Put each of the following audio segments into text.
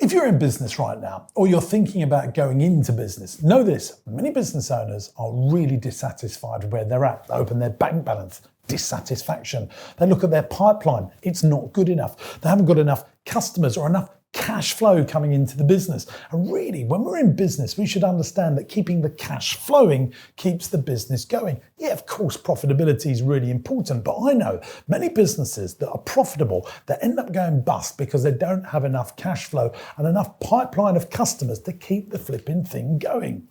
If you're in business right now, or you're thinking about going into business, know this: many business owners are really dissatisfied with where they're at. They open their bank balance, dissatisfaction. They look at their pipeline, it's not good enough. They haven't got enough customers or enough cash flow coming into the business. And really, when we're in business, we should understand that keeping the cash flowing keeps the business going. Yeah, of course, profitability is really important, but I know many businesses that are profitable that end up going bust because they don't have enough cash flow and enough pipeline of customers to keep the flipping thing going.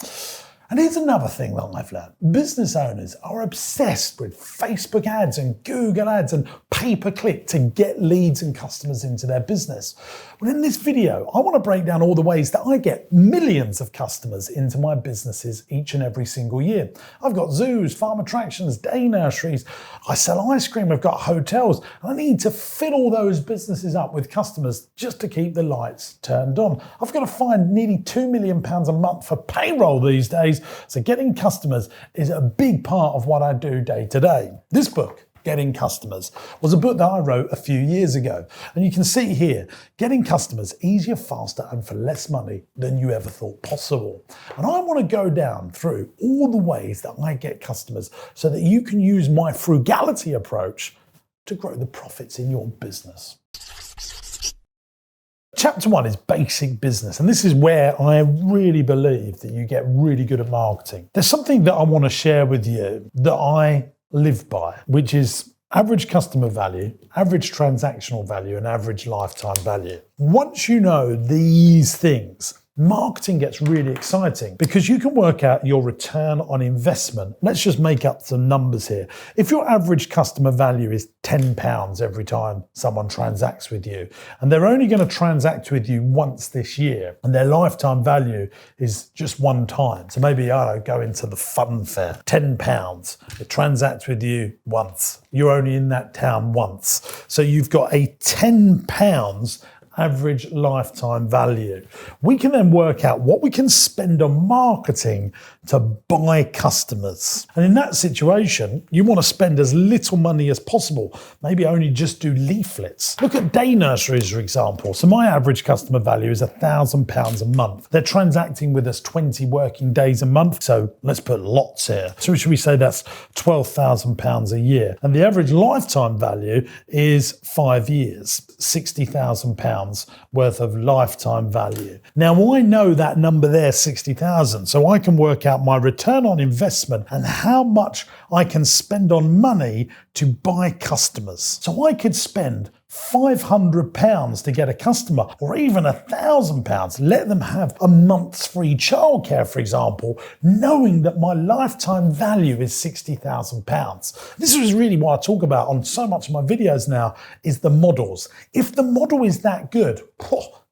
And here's another thing that I've learned. Business owners are obsessed with Facebook ads and Google ads and pay-per-click to get leads and customers into their business. Well, in this video, I want to break down all the ways that I get millions of customers into my businesses each and every single year. I've got zoos, farm attractions, day nurseries. I sell ice cream. I've got hotels. And I need to fill all those businesses up with customers just to keep the lights turned on. I've got to find nearly £2 million a month for payroll these days. So getting customers is a big part of what I do day to day. This book, Getting Customers, was a book that I wrote a few years ago. And you can see here, getting customers easier, faster, and for less money than you ever thought possible. And I want to go down through all the ways that I get customers so that you can use my frugality approach to grow the profits in your business. Chapter 1 is basic business, and this is where I really believe that you get really good at marketing. There's something that I want to share with you that I live by, which is average customer value, average transactional value, and average lifetime value. Once you know these things, marketing gets really exciting because you can work out your return on investment. Let's just make up some numbers here. If your average customer value is £10 every time someone transacts with you, and they're only going to transact with you once this year, and their lifetime value is just one time. So maybe I go into the fun fair, £10, it transacts with you once. You're only in that town once. So you've got a £10 average lifetime value. We can then work out what we can spend on marketing to buy customers. And in that situation, you want to spend as little money as possible. Maybe only just do leaflets. Look at day nurseries, for example. So my average customer value is £1,000 a month. They're transacting with us 20 working days a month. So let's put lots here. So should we say that's £12,000 a year? And the average lifetime value is 5 years, £60,000 worth of lifetime value. Now I know that number there, 60,000, so I can work out my return on investment and how much I can spend on money to buy customers. So I could spend £500 to get a customer, or even £1,000, let them have a month's free childcare, for example, knowing that my lifetime value is £60,000. This is really what I talk about on so much of my videos now, is the models. If the model is that good,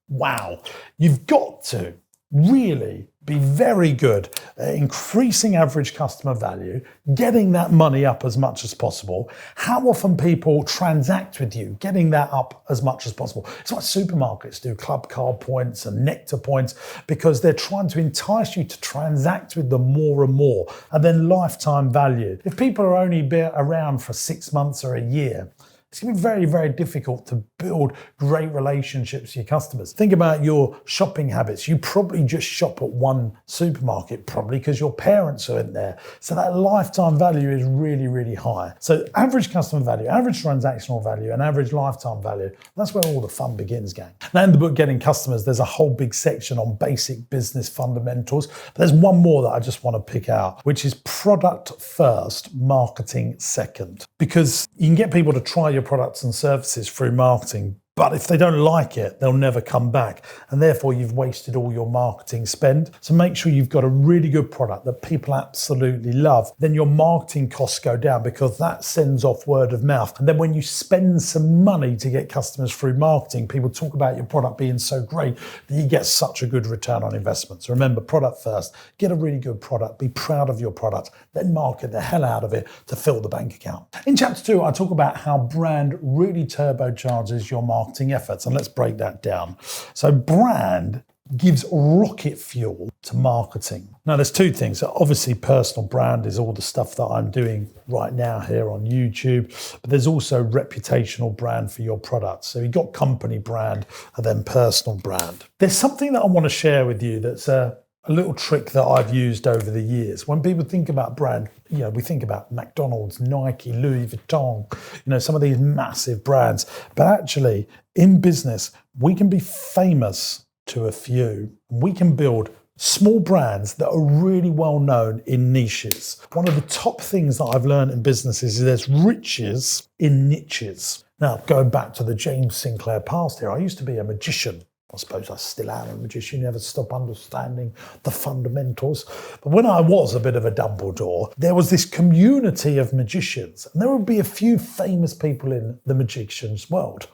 wow, you've got to really be very good at increasing average customer value, getting that money up as much as possible. How often people transact with you, getting that up as much as possible. It's what supermarkets do, club card points and nectar points, because they're trying to entice you to transact with them more and more. And then lifetime value. If people are only around for 6 months or a year, it's going to be very, very difficult to build great relationships with your customers. Think about your shopping habits. You probably just shop at one supermarket, probably because your parents are in there. So that lifetime value is really, really high. So average customer value, average transactional value, and average lifetime value, that's where all the fun begins, gang. Now in the book, Getting Customers, there's a whole big section on basic business fundamentals. But there's one more that I just want to pick out, which is product first, marketing second. Because you can get people to try your products and services through marketing, but if they don't like it, they'll never come back. And therefore you've wasted all your marketing spend. So make sure you've got a really good product that people absolutely love. Then your marketing costs go down because that sends off word of mouth. And then when you spend some money to get customers through marketing, people talk about your product being so great that you get such a good return on investment. So remember, product first, get a really good product, be proud of your product, then market the hell out of it to fill the bank account. In chapter 2, I talk about how brand really turbocharges your marketing efforts. And let's break that down. So brand gives rocket fuel to marketing. Now, there's two things. So obviously, personal brand is all the stuff that I'm doing right now here on YouTube, but there's also reputational brand for your product. So you've got company brand and then personal brand. There's something that I want to share with you that's a little trick that I've used over the years. When people think about brand, we think about McDonald's, Nike, Louis Vuitton, some of these massive brands. But actually, in business, we can be famous to a few. We can build small brands that are really well known in niches. One of the top things that I've learned in business is there's riches in niches. Now, going back to the James Sinclair past here, I used to be a magician. I suppose I still am a magician, never stop understanding the fundamentals. But when I was a bit of a Dumbledore, there was this community of magicians, and there would be a few famous people in the magic world.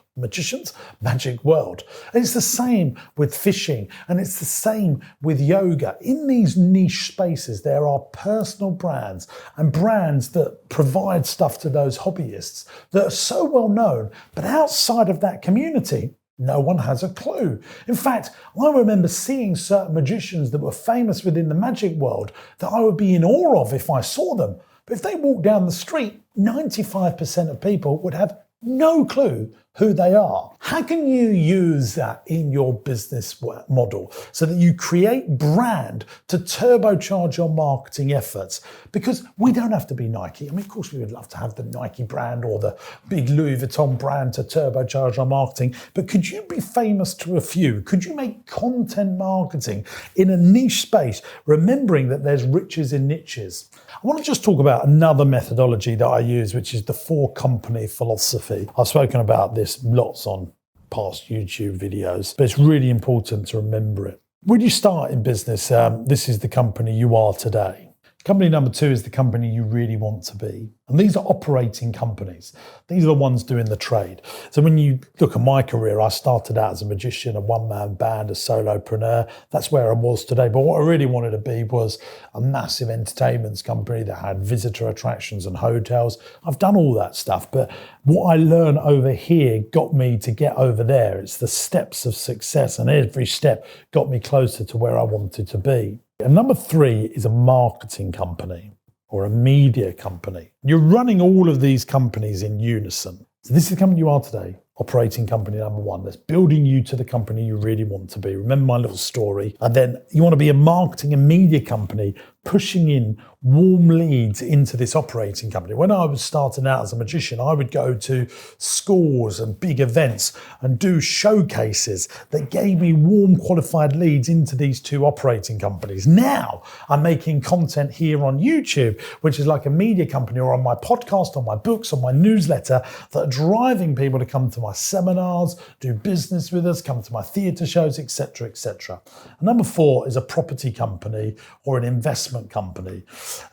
And it's the same with fishing, and it's the same with yoga. In these niche spaces, there are personal brands and brands that provide stuff to those hobbyists that are so well known, but outside of that community, no one has a clue. In fact, I remember seeing certain magicians that were famous within the magic world that I would be in awe of if I saw them. But if they walked down the street, 95% of people would have no clue who they are. How can you use that in your business model so that you create brand to turbocharge your marketing efforts? Because we don't have to be Nike. I mean, of course, we would love to have the Nike brand or the big Louis Vuitton brand to turbocharge our marketing. But could you be famous to a few? Could you make content marketing in a niche space, remembering that there's riches in niches? I want to just talk about another methodology that I use, which is the 4 company philosophy. I've spoken about this lots on past YouTube videos, but it's really important to remember it. When you start in business, this is the company you are today. Company number 2 is the company you really want to be. And these are operating companies. These are the ones doing the trade. So when you look at my career, I started out as a magician, a one-man band, a solopreneur. That's where I was today. But what I really wanted to be was a massive entertainment company that had visitor attractions and hotels. I've done all that stuff. But what I learned over here got me to get over there. It's the steps of success, and every step got me closer to where I wanted to be. And number 3 is a marketing company or a media company. You're running all of these companies in unison. So this is the company you are today, operating company number 1. That's building you to the company you really want to be. Remember my little story. And then you want to be a marketing and media company pushing in warm leads into this operating company. When I was starting out as a magician, I would go to schools and big events and do showcases that gave me warm qualified leads into these 2 operating companies. Now I'm making content here on YouTube, which is like a media company, or on my podcast, on my books, on my newsletter, that are driving people to come to my seminars, do business with us, come to my theatre shows, etc., etc. And number 4 is a property company or an investment company.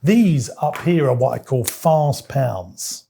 These up here are what I call fast pounds,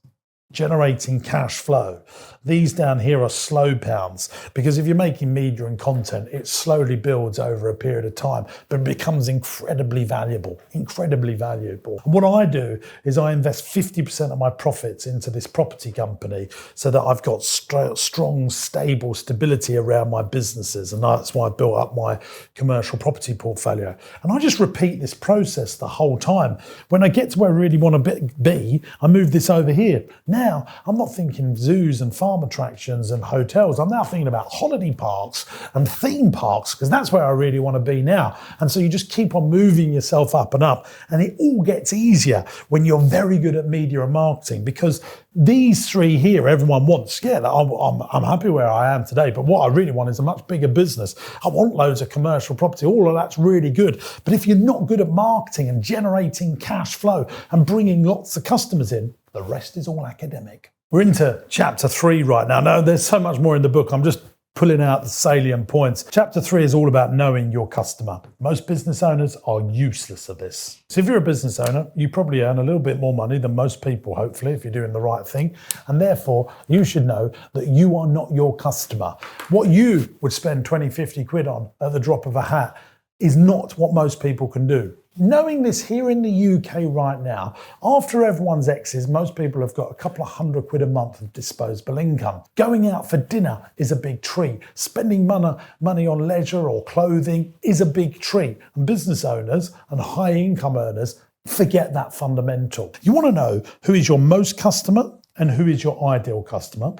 generating cash flow. These down here are slow pounds, because if you're making media and content, it slowly builds over a period of time, but it becomes incredibly valuable. And what I do is I invest 50% of my profits into this property company so that I've got strong, stable stability around my businesses. And that's why I built up my commercial property portfolio. And I just repeat this process the whole time. When I get to where I really want to be, I move this over here. Now, I'm not thinking zoos and farm attractions and hotels. I'm now thinking about holiday parks and theme parks, because that's where I really want to be now. And so you just keep on moving yourself up and up, and it all gets easier when you're very good at media and marketing, because these 3 here, everyone wants. Yeah, I'm happy where I am today, but what I really want is a much bigger business. I want loads of commercial property. All of that's really good. But if you're not good at marketing and generating cash flow and bringing lots of customers in, the rest is all academic. We're into chapter 3 right now. No, there's so much more in the book. I'm just pulling out the salient points. Chapter 3 is all about knowing your customer. Most business owners are useless at this. So if you're a business owner, you probably earn a little bit more money than most people, hopefully, if you're doing the right thing. And therefore, you should know that you are not your customer. What you would spend 20, 50 quid on at the drop of a hat is not what most people can do. knowing this here in the UK right now, after everyone's exes, most people have got a couple of £100 a month of disposable income. Going out for dinner is a big treat. Spending money on leisure or clothing is a big treat. And business owners and high income earners forget that fundamental. You want to know who is your most customer and who is your ideal customer.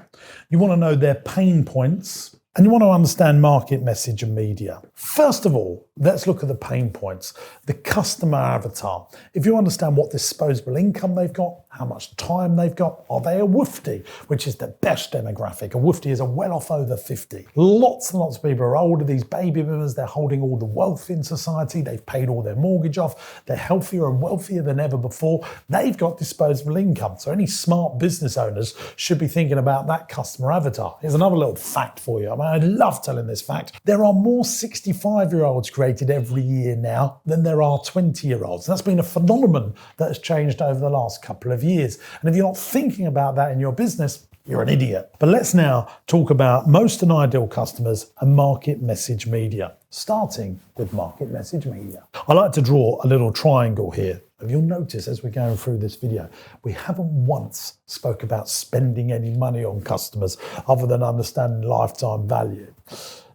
You want to know their pain points, and you want to understand market message and media. First of all, let's look at the pain points. The customer avatar. If you understand what disposable income they've got, how much time they've got, are they a woofty, which is the best demographic. A woofty is a well off over 50. Lots and lots of people are older. These baby boomers, they're holding all the wealth in society. They've paid all their mortgage off. They're healthier and wealthier than ever before. They've got disposable income. So any smart business owners should be thinking about that customer avatar. Here's another little fact for you. I love telling this fact. There are more 65-year-olds created every year now than there are 20-year-olds. That's been a phenomenon that has changed over the last couple of years. And if you're not thinking about that in your business, you're an idiot. But let's now talk about most and ideal customers and market message media, starting with market message media. I like to draw a little triangle here. If you'll notice as we're going through this video, we haven't once spoke about spending any money on customers other than understanding lifetime value.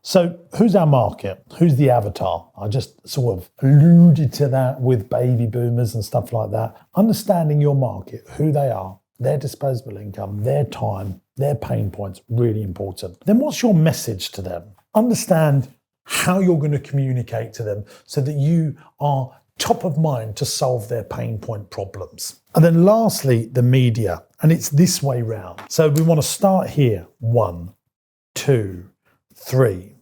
So who's our market? Who's the avatar? I just sort of alluded to that with baby boomers and stuff like that. Understanding your market, who they are, their disposable income, their time, their pain points, really important. Then what's your message to them? Understand how you're going to communicate to them so that you are top of mind to solve their pain point problems. And then lastly, the media. And it's this way round. So we want to start here. 1, 2, 3.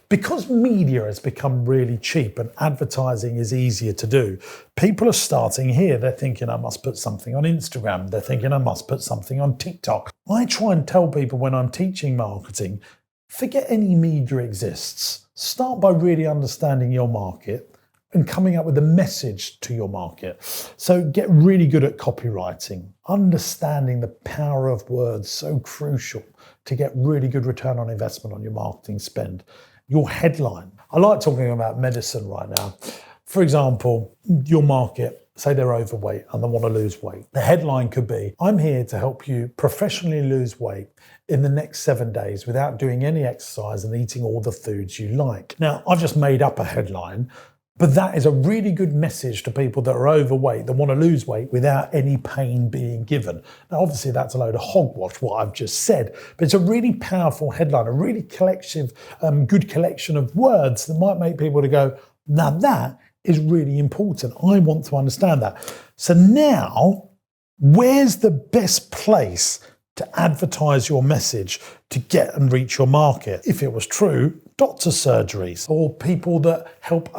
Because media has become really cheap and advertising is easier to do, people are starting here. They're thinking, I must put something on Instagram. They're thinking, I must put something on TikTok. I try and tell people when I'm teaching marketing, forget any media exists. Start by really understanding your market and coming up with a message to your market. So get really good at copywriting, understanding the power of words, so crucial to get really good return on investment on your marketing spend. Your headline. I like talking about medicine right now. For example, your market, say they're overweight and they want to lose weight. The headline could be, I'm here to help you professionally lose weight in the next 7 days without doing any exercise and eating all the foods you like. Now, I've just made up a headline, but that is a really good message to people that are overweight, that want to lose weight without any pain being given. Now, obviously, that's a load of hogwash, what I've just said, but it's a really powerful headline, a really good collection of words that might make people to go, now that is really important. I want to understand that. So now, where's the best place to advertise your message to get and reach your market? If it was true, doctor surgeries or people that help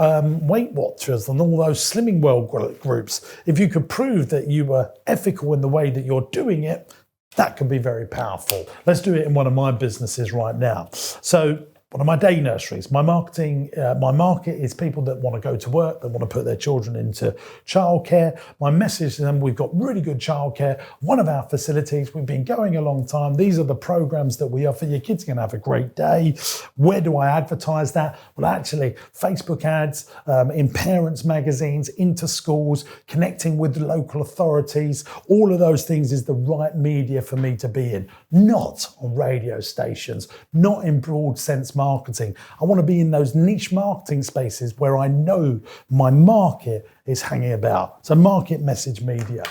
Weight Watchers and all those Slimming World groups. If you could prove that you were ethical in the way that you're doing it, that could be very powerful. Let's do it in one of my businesses right now. So one of my day nurseries, my market is people that want to go to work, that want to put their children into childcare. My message to them, we've got really good childcare. One of our facilities, we've been going a long time. These are the programs that we offer. Your kids are going to have a great day. Where do I advertise that? Well, actually, Facebook ads, in parents' magazines, into schools, connecting with the local authorities. All of those things is the right media for me to be in. Not on radio stations, not in broad sense marketing. I want to be in those niche marketing spaces where I know my market is hanging about. So market message media.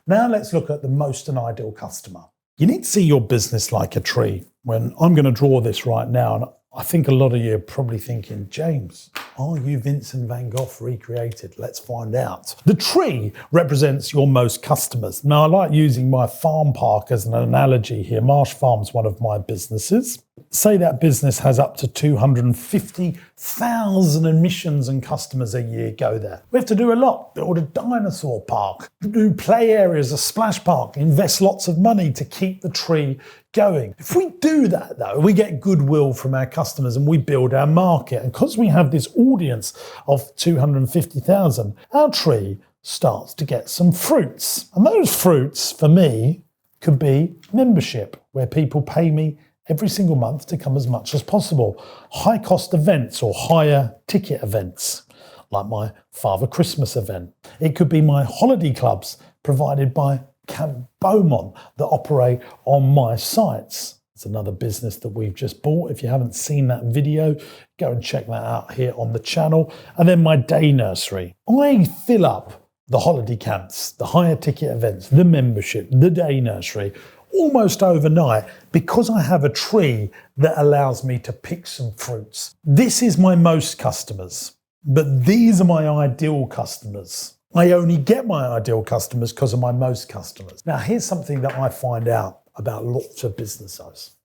Now let's look at the most and ideal customer. You need to see your business like a tree. When I'm going to draw this right now, and I think a lot of you are probably thinking, James, are you Vincent van Gogh recreated? Let's find out. The tree represents your most customers. Now, I like using my farm park as an analogy here. Marsh Farm's one of my businesses. Say that business has up to 250,000 admissions and customers a year go there. We have to do a lot. Build a dinosaur park, do play areas, a splash park, invest lots of money to keep the tree going. If we do that though, we get goodwill from our customers and we build our market. And because we have this audience of 250,000, our tree starts to get some fruits. And those fruits for me could be membership, where people pay me every single month to come as much as possible. High cost events or higher ticket events. like my Father Christmas event. It could be my holiday clubs provided by Camp Beaumont that operate on my sites. It's another business that we've just bought. If you haven't seen that video, go and check that out here on the channel. And then my day nursery. I fill up the holiday camps, the higher ticket events, the membership, the day nursery, almost overnight because I have a tree that allows me to pick some fruits. This is my most customers, but these are my ideal customers. I only get my ideal customers because of my most customers. Now, here's something that I find out about lots of business owners.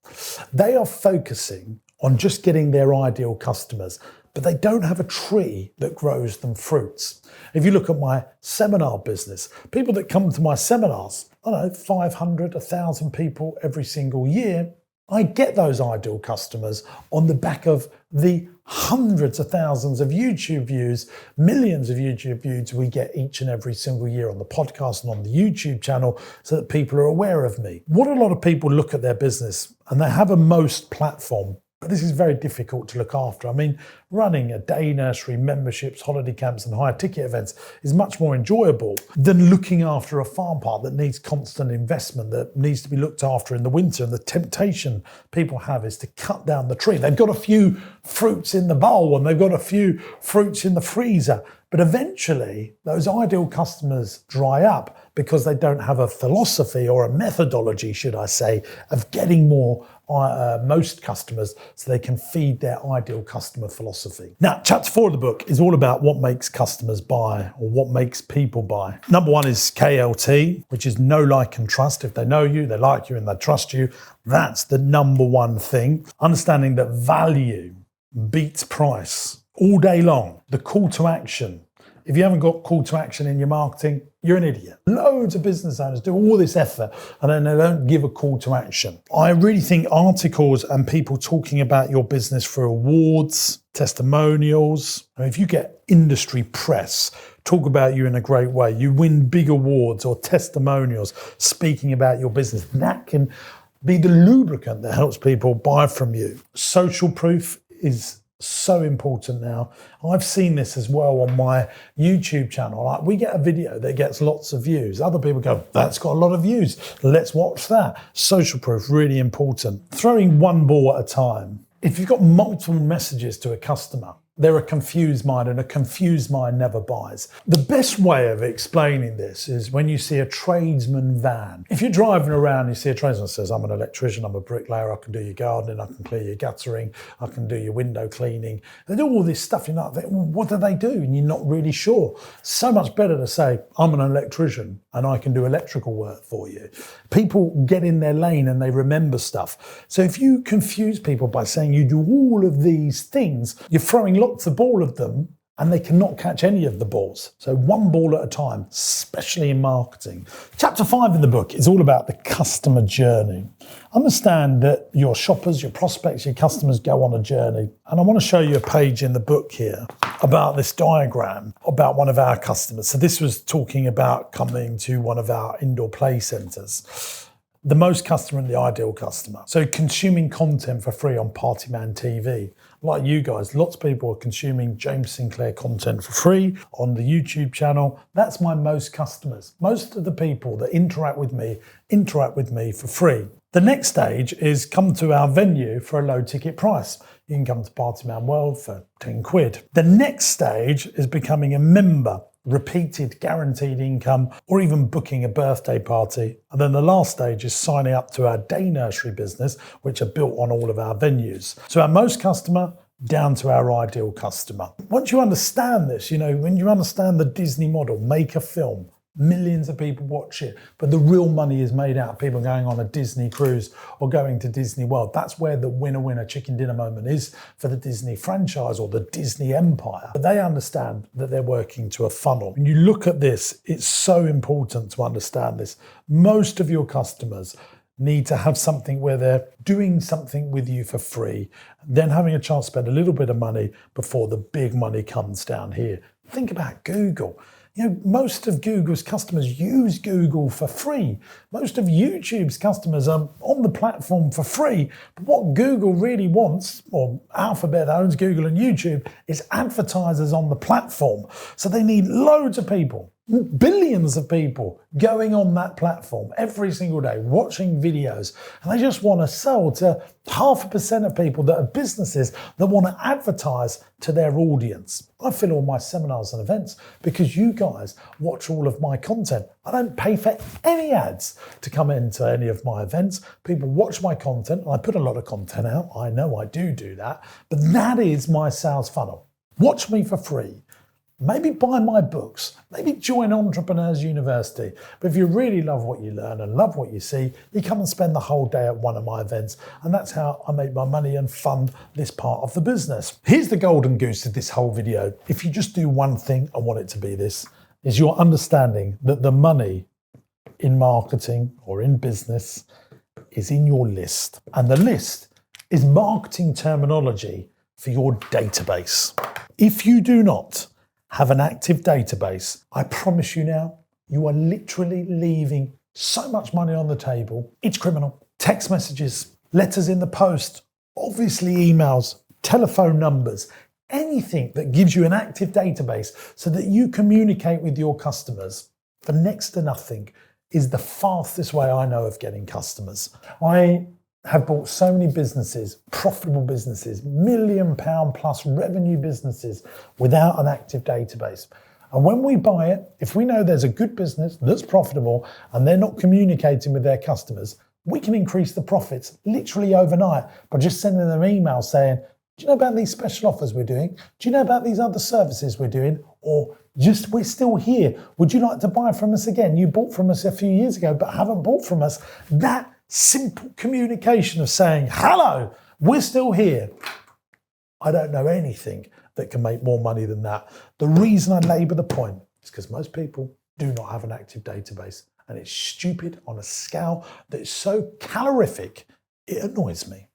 They are focusing on just getting their ideal customers, but they don't have a tree that grows them fruits. If you look at my seminar business, people that come to my seminars, I don't know, 500, 1,000 people every single year, I get those ideal customers on the back of the hundreds of thousands of YouTube views, millions of YouTube views we get each and every single year on the podcast and on the YouTube channel so that people are aware of me. What a lot of people look at their business and they have a most platform, but this is very difficult to look after. I mean, running a day nursery, memberships, holiday camps and higher ticket events is much more enjoyable than looking after a farm park that needs constant investment, that needs to be looked after in the winter. And the temptation people have is to cut down the tree. They've got a few fruits in the bowl and they've got a few fruits in the freezer. But eventually, those ideal customers dry up because they don't have a philosophy or a methodology, should I say, of getting more most customers so they can feed their ideal customer philosophy. Now, chapter 4 of the book is all about what makes customers buy or what makes people buy. Number 1 is KLT, which is know, like, and trust. If they know you, they like you, and they trust you, that's the number 1 thing. Understanding that value beats price all day long. The call to action. If you haven't got call to action in your marketing, you're an idiot. Loads of business owners do all this effort and then they don't give a call to action. I really think articles and people talking about your business for awards, testimonials, if you get industry press talk about you in a great way, you win big awards or testimonials speaking about your business, that can be the lubricant that helps people buy from you. Social proof is so important now. I've seen this as well on my YouTube channel. Like, we get a video that gets lots of views. Other people go, that's got a lot of views. Let's watch that. Social proof, really important. Throwing one ball at a time. If you've got multiple messages to a customer, they're a confused mind, and a confused mind never buys. The best way of explaining this is when you see a tradesman van. If you're driving around and you see a tradesman that says, I'm an electrician, I'm a bricklayer, I can do your gardening, I can clear your guttering, I can do your window cleaning. They do all this stuff, you're like, well, what do they do? And you're not really sure. So much better to say, I'm an electrician and I can do electrical work for you. People get in their lane and they remember stuff. So if you confuse people by saying you do all of these things, you're throwing lots of ball of them and they cannot catch any of the balls. So one ball at a time, especially in marketing. Chapter 5 in the book is all about the customer journey. Understand that your shoppers, your prospects, your customers go on a journey. And I want to show you a page in the book here about this diagram about one of our customers. So this was talking about coming to one of our indoor play centres. The most customer and the ideal customer. So consuming content for free on Partyman TV. Like you guys, lots of people are consuming James Sinclair content for free on the YouTube channel. That's my most customers. Most of the people that interact with me for free. The next stage is come to our venue for a low ticket price. You can come to Partyman World for 10 quid. The next stage is becoming a member, repeated guaranteed income, or even booking a birthday party. And then the last stage is signing up to our day nursery business, which are built on all of our venues. So our most customer down to our ideal customer. Once you understand this, when you understand the Disney model, make a film, millions of people watch it, but the real money is made out of people going on a Disney cruise or going to Disney World. That's where the winner chicken dinner moment is for the Disney franchise or the Disney empire. But they understand that they're working to a funnel. When you look at this, it's so important to understand this. Most of your customers need to have something where they're doing something with you for free, then having a chance to spend a little bit of money before the big money comes down here. Think about Google. Most of Google's customers use Google for free. Most of YouTube's customers are on the platform for free. But what Google really wants, or Alphabet that owns Google and YouTube, is advertisers on the platform. So they need loads of people, billions of people going on that platform every single day, watching videos. And they just want to sell to 0.5% of people that are businesses that want to advertise to their audience. I fill all my seminars and events because you guys watch all of my content. I don't pay for any ads to come into any of my events. People watch my content. I put a lot of content out. I know I do that, but that is my sales funnel. Watch me for free. Maybe buy my books, maybe join Entrepreneurs University. But if you really love what you learn and love what you see, you come and spend the whole day at one of my events. And that's how I make my money and fund this part of the business. Here's the golden goose of this whole video. If you just do one thing, I want it to be this, is your understanding that the money in marketing or in business is in your list. And the list is marketing terminology for your database. If you do not have an active database, I promise you now, you are literally leaving so much money on the table. It's criminal. Text messages, letters in the post, obviously emails, telephone numbers, anything that gives you an active database so that you communicate with your customers for next to nothing is the fastest way I know of getting customers. I have bought so many businesses, profitable businesses, £1 million plus revenue businesses without an active database. And when we buy it, if we know there's a good business that's profitable and they're not communicating with their customers, we can increase the profits literally overnight by just sending them emails saying, do you know about these special offers we're doing? Do you know about these other services we're doing? Or just, we're still here. Would you like to buy from us again? You bought from us a few years ago, but haven't bought from us. That simple communication of saying, hello, we're still here. I don't know anything that can make more money than that. The reason I labour the point is because most people do not have an active database, and it's stupid on a scale that is so calorific, it annoys me.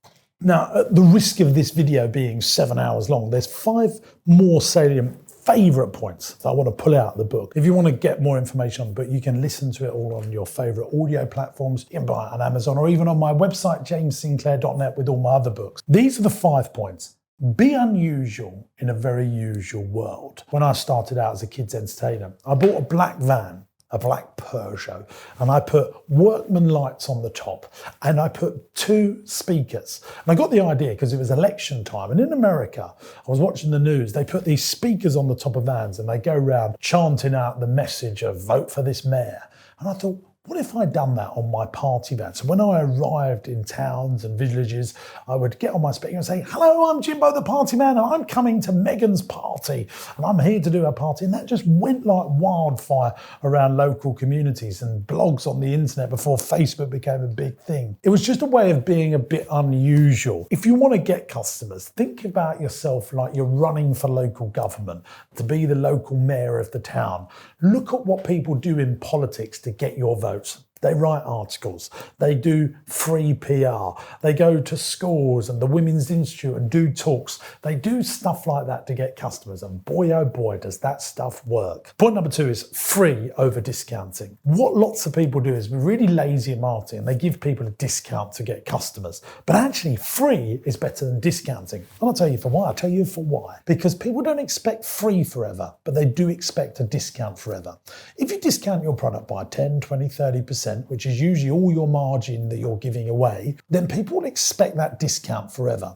Now, at the risk of this video being 7 hours long, there's 5 more salient favourite points that I want to pull out of the book. If you want to get more information on the book, you can listen to it all on your favourite audio platforms. You can buy it on Amazon or even on my website, jamessinclair.net, with all my other books. These are the 5 points. Be unusual in a very usual world. When I started out as a kids entertainer, I bought a black van, a black Peugeot, and I put workman lights on the top, and I put 2 speakers. And I got the idea because it was election time, and in America, I was watching the news, they put these speakers on the top of vans and they go around chanting out the message of vote for this mayor. And I thought, what if I'd done that on my party van? So when I arrived in towns and villages, I would get on my speaker and say, hello, I'm Jimbo the Partyman, and I'm coming to Megan's party, and I'm here to do a party. And that just went like wildfire around local communities and blogs on the internet before Facebook became a big thing. It was just a way of being a bit unusual. If you want to get customers, think about yourself like you're running for local government, to be the local mayor of the town. Look at what people do in politics to get your vote. They write articles, they do free PR, they go to schools and the Women's Institute and do talks. They do stuff like that to get customers, and boy oh boy does that stuff work. Point number 2 is free over discounting. What lots of people do is be really lazy in marketing and they give people a discount to get customers. But actually free is better than discounting. And I'll tell you for why. I'll tell you for why. Because people don't expect free forever, but they do expect a discount forever. If you discount your product by 10, 20, 30%, which is usually all your margin that you're giving away, then people will expect that discount forever.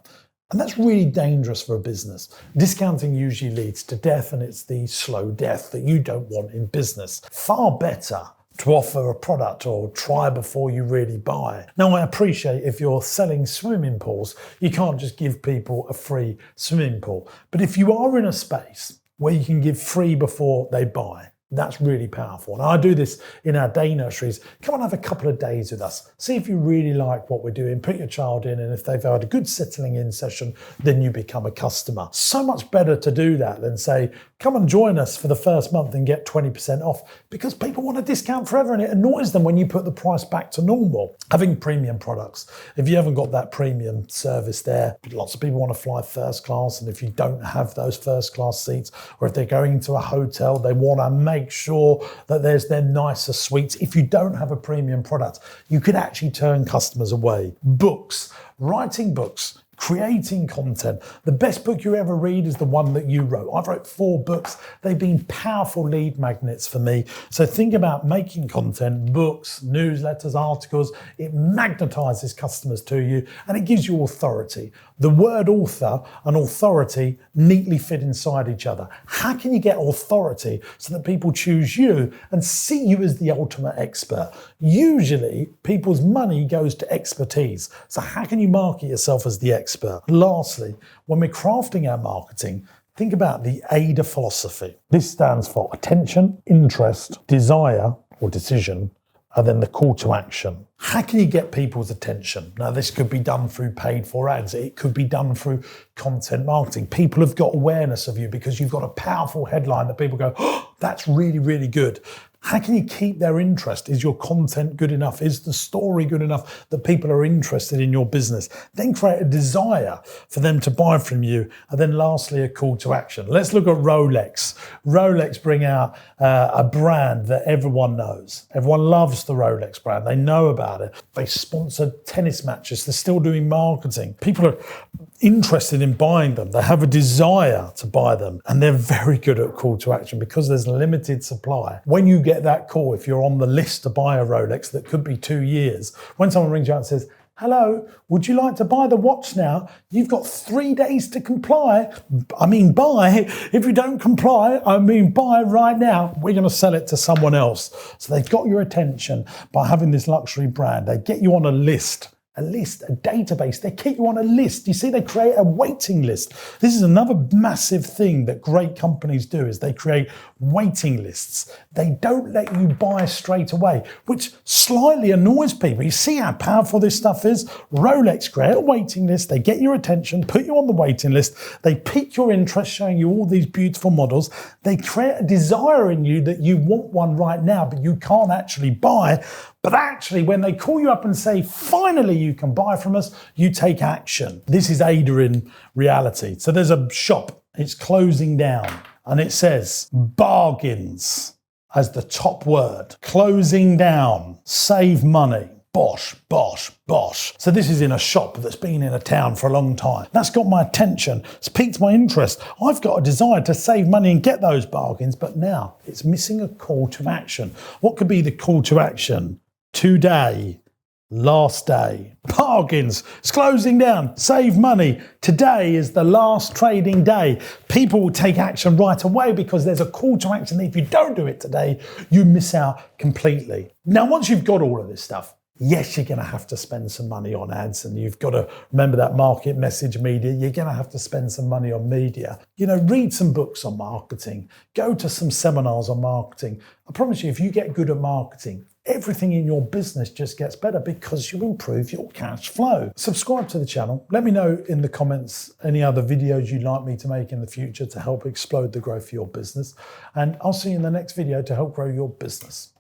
And that's really dangerous for a business. Discounting usually leads to death, and it's the slow death that you don't want in business. Far better to offer a product or try before you really buy. Now, I appreciate if you're selling swimming pools, you can't just give people a free swimming pool. But if you are in a space where you can give free before they buy, that's really powerful. And I do this in our day nurseries. Come and have a couple of days with us. See if you really like what we're doing. Put your child in, and if they've had a good settling in session, then you become a customer. So much better to do that than say, come and join us for the first month and get 20% off, because people want a discount forever and it annoys them when you put the price back to normal. Having premium products, if you haven't got that premium service there, lots of people want to fly first class, and if you don't have those first class seats, or if they're going to a hotel, they want to make sure that there's their nicer suites. If you don't have a premium product, you could actually turn customers away. Books, writing books, creating content. The best book you ever read is the one that you wrote. I've wrote 4 books. They've been powerful lead magnets for me. So think about making content, books, newsletters, articles. It magnetizes customers to you and it gives you authority. The word author and authority neatly fit inside each other. How can you get authority so that people choose you and see you as the ultimate expert? Usually, people's money goes to expertise. So how can you market yourself as the expert? Lastly, when we're crafting our marketing, think about the AIDA philosophy. This stands for attention, interest, desire or decision, and then the call to action. How can you get people's attention? Now, this could be done through paid for ads. It could be done through content marketing. People have got awareness of you because you've got a powerful headline that people go, oh, that's really, really good. How can you keep their interest? Is your content good enough? Is the story good enough that people are interested in your business? Then create a desire for them to buy from you. And then lastly, a call to action. Let's look at Rolex. Rolex bring out a brand that everyone knows. Everyone loves the Rolex brand. They know about it. They sponsor tennis matches. They're still doing marketing. People are interested in buying them. They have a desire to buy them. And they're very good at call to action because there's limited supply. When you get that call, if you're on the list to buy a Rolex that could be 2 years, when someone rings you out and says, hello, would you like to buy the watch now? You've got 3 days to comply. Buy. If you don't comply, buy right now. We're going to sell it to someone else. So they've got your attention by having this luxury brand. They get you on a list, a database. They keep you on a list. You see, they create a waiting list. This is another massive thing that great companies do, is they create waiting lists. They don't let you buy straight away, which slightly annoys people. You see how powerful this stuff is? Rolex create a waiting list. They get your attention, put you on the waiting list. They pique your interest, showing you all these beautiful models. They create a desire in you that you want one right now, but you can't actually buy. But actually, when they call you up and say, finally, you can buy from us, you take action. This is AIDA in reality. So there's a shop, it's closing down, and it says bargains as the top word. Closing down, save money. Bosh, bosh, bosh. So this is in a shop that's been in a town for a long time. That's got my attention. It's piqued my interest. I've got a desire to save money and get those bargains, but now it's missing a call to action. What could be the call to action? Today, last day, bargains, it's closing down, save money. Today is the last trading day. People will take action right away because there's a call to action that if you don't do it today, you miss out completely. Now, once you've got all of this stuff, yes, you're going to have to spend some money on ads, and you've got to remember that market message media. You're going to have to spend some money on media. Read some books on marketing. Go to some seminars on marketing. I promise you, if you get good at marketing, everything in your business just gets better because you improve your cash flow. Subscribe to the channel. Let me know in the comments any other videos you'd like me to make in the future to help explode the growth of your business. And I'll see you in the next video to help grow your business.